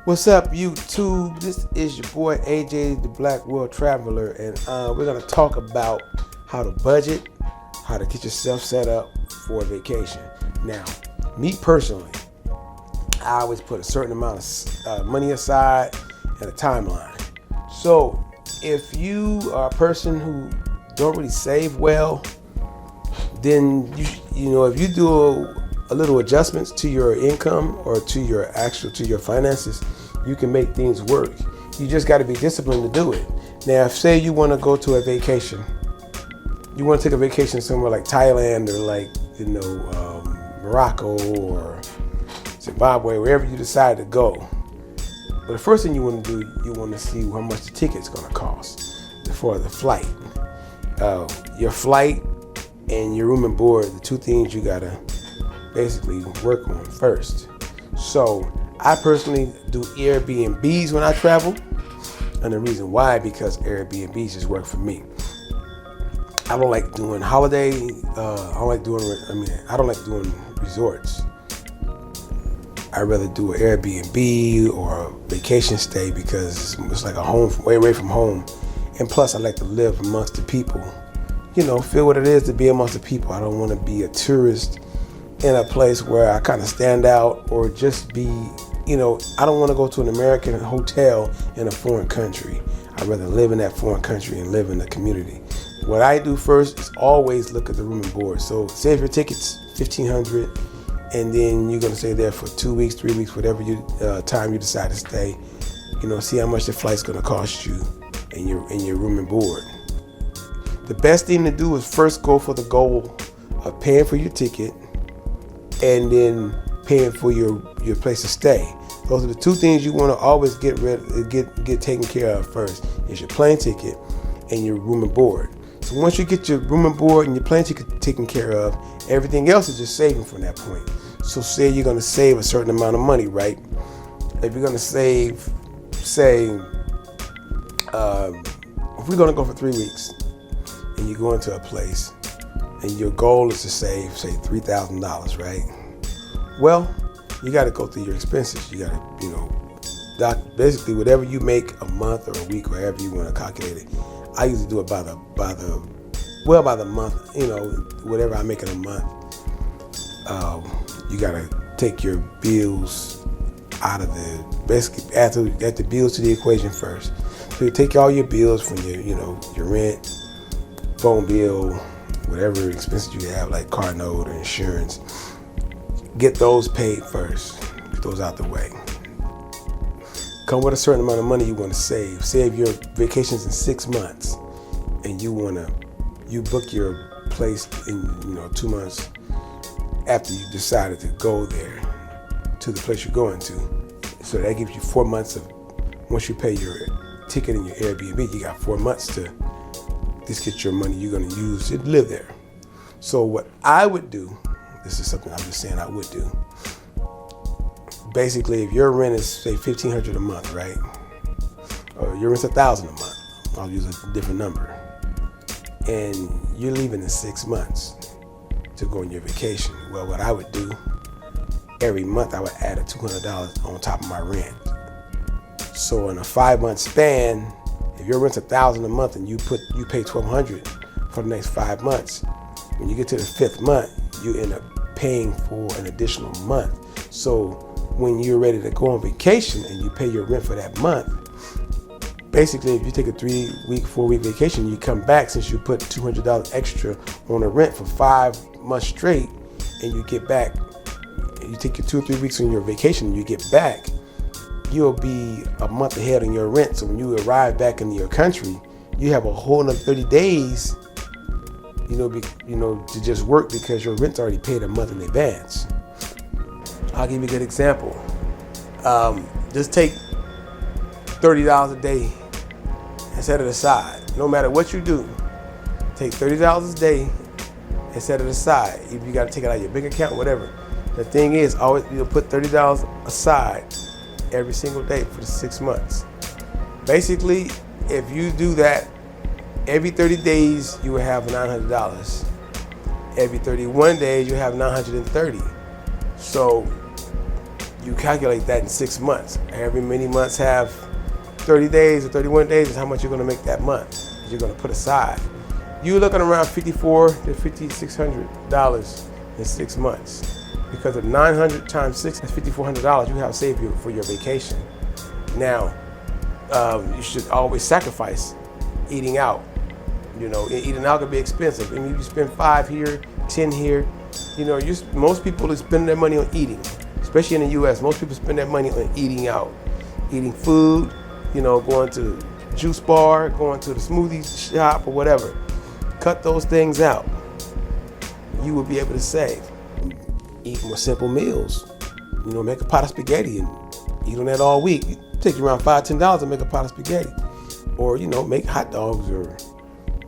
What's up, YouTube? This is your boy AJ, the Black World Traveler, and we're gonna talk about how to budget, how to get yourself set up for a vacation. Now, me personally, I always put a certain amount of money aside and a timeline. So, if you are a person who don't really save well, then if you do a little adjustments to your income or to your finances, you can make things work. You just got to be disciplined to do it. Now, if say you want to go to a vacation, you want to take a vacation somewhere like Thailand or like Morocco or Zimbabwe, wherever you decide to go. But the first thing you want to do, you want to see how much the ticket's going to cost for the flight. Your flight and your room and board, the two things you got to basically work on first. So I personally do Airbnbs when I travel, and the reason why, because Airbnbs just work for me. I don't like doing holiday. I don't like doing resorts. I'd rather do an Airbnb or a vacation stay because it's like a home way away from home, and plus I like to live amongst the people. Feel what it is to be amongst the people. I don't want to be a tourist in a place where I kind of stand out or just be, I don't want to go to an American hotel in a foreign country. I'd rather live in that foreign country and live in the community. What I do first is always look at the room and board. So say if your ticket's $1,500 and then you're going to stay there for 2 weeks, 3 weeks, whatever time you decide to stay, see how much the flight's going to cost you and your room and board. The best thing to do is first go for the goal of paying for your ticket and then paying for your place to stay. Those are the two things you want to always get taken care of first. Is your plane ticket and your room and board. So once you get your room and board and your plane ticket taken care of, everything else is just saving from that point. So say you're going to save a certain amount of money, right? If you're going to save, say, if we're going to go for 3 weeks and you go into a place and your goal is to save, say, $3,000, right? Well, you got to go through your expenses. You got to, basically whatever you make a month or a week, or however you want to calculate it. I usually do it by the month. Whatever I make in a month. You got to take your bills out of basically add the bills to the equation first. So you take all your bills from your rent, phone bill, whatever expenses you have, like car note or insurance, get those paid first. Get those out the way. Come with a certain amount of money you want to save. Save your vacations in 6 months, and you book your place in 2 months after you decided to go there to the place you're going to. So that gives you 4 months of, once you pay your ticket and your Airbnb, you got 4 months to just get your money you're going to use to live there. So what I would do, this is something I'm just saying I would do. Basically, if your rent is say $1,500 a month, right? Or your rent's $1,000 a month. I'll use a different number. And you're leaving in 6 months to go on your vacation. Well, what I would do, every month I would add a $200 on top of my rent. So in a 5-month span, if your rent's $1,000 a month and you pay $1,200 for the next 5 months, when you get to the 5th month, you end up paying for an additional month. So when you're ready to go on vacation and you pay your rent for that month, basically if you take a 3-week, 4-week vacation, you come back, since you put $200 extra on the rent for 5 months straight, and you get back, and you take your 2 or 3 weeks on your vacation and you get back, you'll be a month ahead on your rent. So when you arrive back in your country, you have a whole another 30 days to just work, because your rent's already paid a month in advance. I'll give you a good example. Just take $30 a day and set it aside. No matter what you do, take $30 a day and set it aside. If you got to take it out of your bank account, whatever. The thing is, always put $30 aside every single day for the 6 months. Basically, if you do that, every 30 days you will have $900. Every 31 days you have $930. So you calculate that in 6 months. Every many months have 30 days or 31 days is how much you're going to make that month that you're going to put aside. You're looking around $5,400 to $5,600 in 6 months. Because of 900 times 6, that's $5,400 you have saved for your vacation. Now, you should always sacrifice eating out. You know, eating out can be expensive. I mean, you spend 5 here, 10 here. You know, most people spend their money on eating, especially in the U.S. Most people spend their money on eating out, eating food. You know, going to the juice bar, going to the smoothie shop or whatever. Cut those things out. You will be able to save. Eat more simple meals. You know, make a pot of spaghetti and eat on that all week. It takes you around $5-10 to make a pot of spaghetti. Or, you know, make hot dogs or,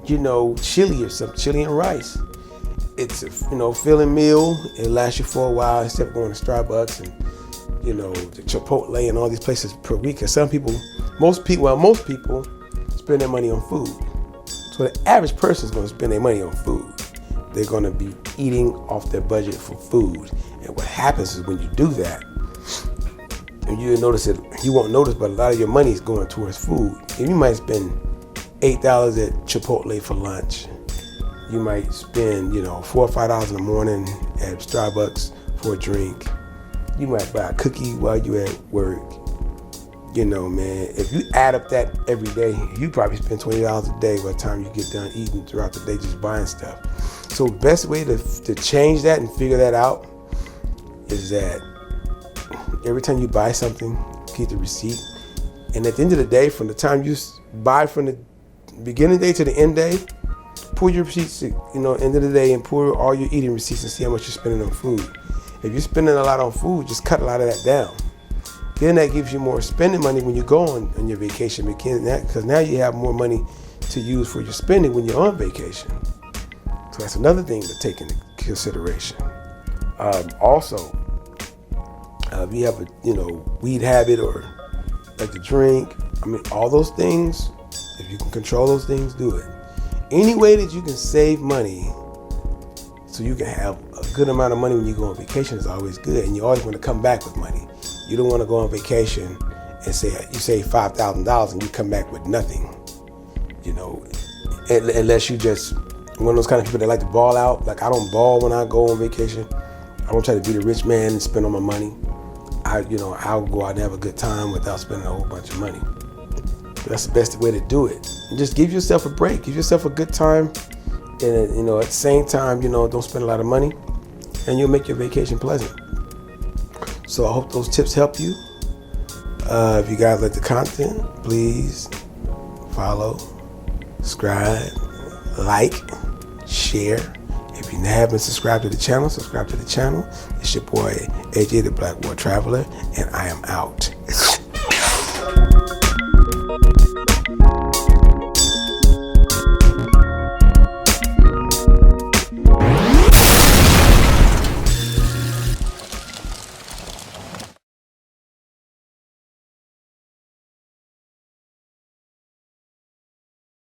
you know, chili or something, chili and rice. It's a, you know, filling meal. It lasts you for a while instead of going to Starbucks and, you know, the Chipotle and all these places per week. Because most people spend their money on food. So the average person is going to spend their money on food. They're going to be eating off their budget for food. And what happens is when you do that, and you notice it, you won't notice, but a lot of your money is going towards food. And you might spend $8 at Chipotle for lunch. You might spend, you know, $4 or $5 in the morning at Starbucks for a drink. You might buy a cookie while you're at work. You know, man, if you add up that every day, you probably spend $20 a day by the time you get done eating throughout the day, just buying stuff. So the best way to change that and figure that out is that every time you buy something, keep the receipt. And at the end of the day, from the time you buy from the beginning day to the end day, pull your receipts, you know, end of the day, and pull all your eating receipts and see how much you're spending on food. If you're spending a lot on food, just cut a lot of that down. Then that gives you more spending money when you go on your vacation, because now you have more money to use for your spending when you're on vacation. So that's another thing to take into consideration. Also, if you have a weed habit or like to drink, I mean, all those things, if you can control those things, do it. Any way that you can save money so you can have a good amount of money when you go on vacation is always good, and you always want to come back with money. You don't want to go on vacation and say you save $5,000 and you come back with nothing. You know, unless you just one of those kind of people that like to ball out. Like, I don't ball when I go on vacation. I don't try to be the rich man and spend all my money. I'll go out and have a good time without spending a whole bunch of money. But that's the best way to do it. And just give yourself a break. Give yourself a good time. And, at the same time, don't spend a lot of money. And you'll make your vacation pleasant. So I hope those tips help you. If you guys like the content, please follow, subscribe, like, share. If you haven't subscribed to the channel, subscribe to the channel. It's your boy, AJ the Black World Traveler, and I am out.